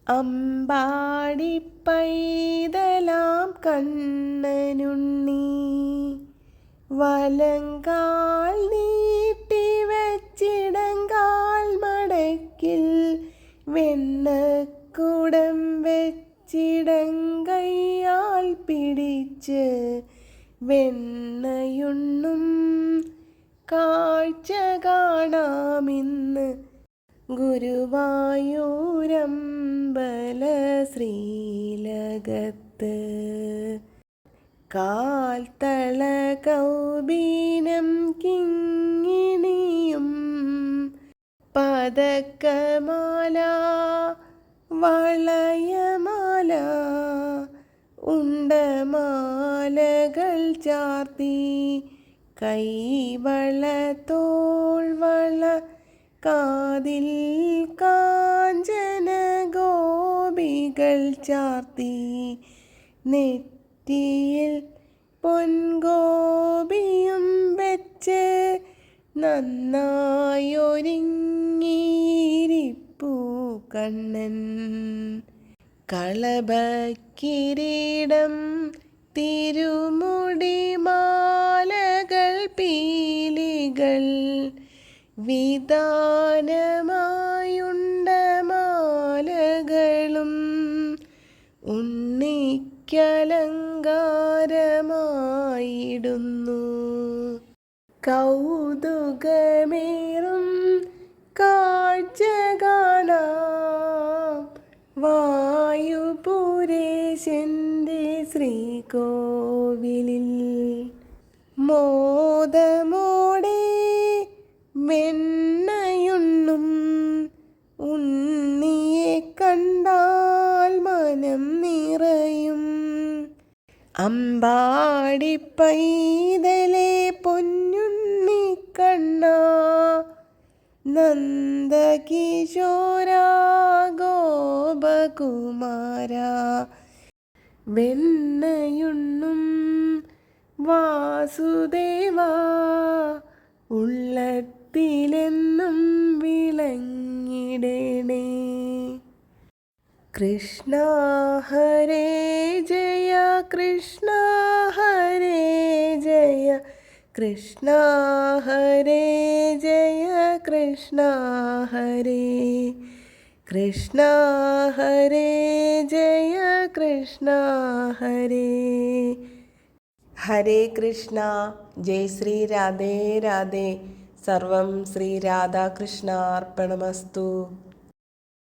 അമ്പാടി പൈതലാം കണ്ണനുണ്ണി വലങ്കാൽ നീട്ടി വെച്ചിടങ്കാൽ മടക്കിൽ വെണ്ണക്കുടം വെച്ചിടങ്കയ്യാൽ പിടിച്ച് വെണ്ണയുണ്ണും കാഴ്ച കാണാമിന്ന് ഗുരുവായൂരമ്പല ശ്രീലകത്ത്. കാൽത്തള കൗബീനം കിങ്ങിണിയും പതക്കമാല വളയമാല ഉണ്ടമാലകൾ ചാർത്തി കൈവള തോൾവള കാതിൽ കാഞ്ചന ഗോപികൾ ചാർത്തി നെറ്റിയിൽ പൊൻഗോപിയും വെച്ച് നന്നായൊരുങ്ങിയിരിപ്പൂ കണ്ണൻ. കളഭക്കിരീടം തിരുമുടി മാലകൾ പീലികൾ വിതാനമായുണ്ടമാലകളും ഉണ്ണിക്കലങ്കാരമായിടുന്നു. കൗതുകമേറും കാഴ്ച കാണാം വായുപുരേശന്റെ ശ്രീകോവിലിൽ. മോദമോടെ വെണ്ണയുണ്ണും ഉണ്ണിയെ കണ്ടാൽ മനം നിറയും. അമ്പാടി പൈതലേ പൊന്നുണ്ണിക്കണ്ണ നന്ദകിശോര ഗോപകുമാര വെണ്ണയുണ്ണും വാസുദേവ ഉള്ളത്തിലെന്നും വിളങ്ങിടണേ. കൃഷ്ണ ഹരേ ജയ കൃഷ്ണ ഹരേ ജയ കൃഷ്ണ ഹരേ ജയ കൃഷ്ണ ഹരേ കൃഷ്ണ ഹരേ ജയ കൃഷ്ണ ഹരേ. ഹരേ കൃഷ്ണ. ജയ് ശ്രീ രാധേ രാധേ. സർവം ശ്രീ രാധാകൃഷ്ണാർപ്പണമസ്തു.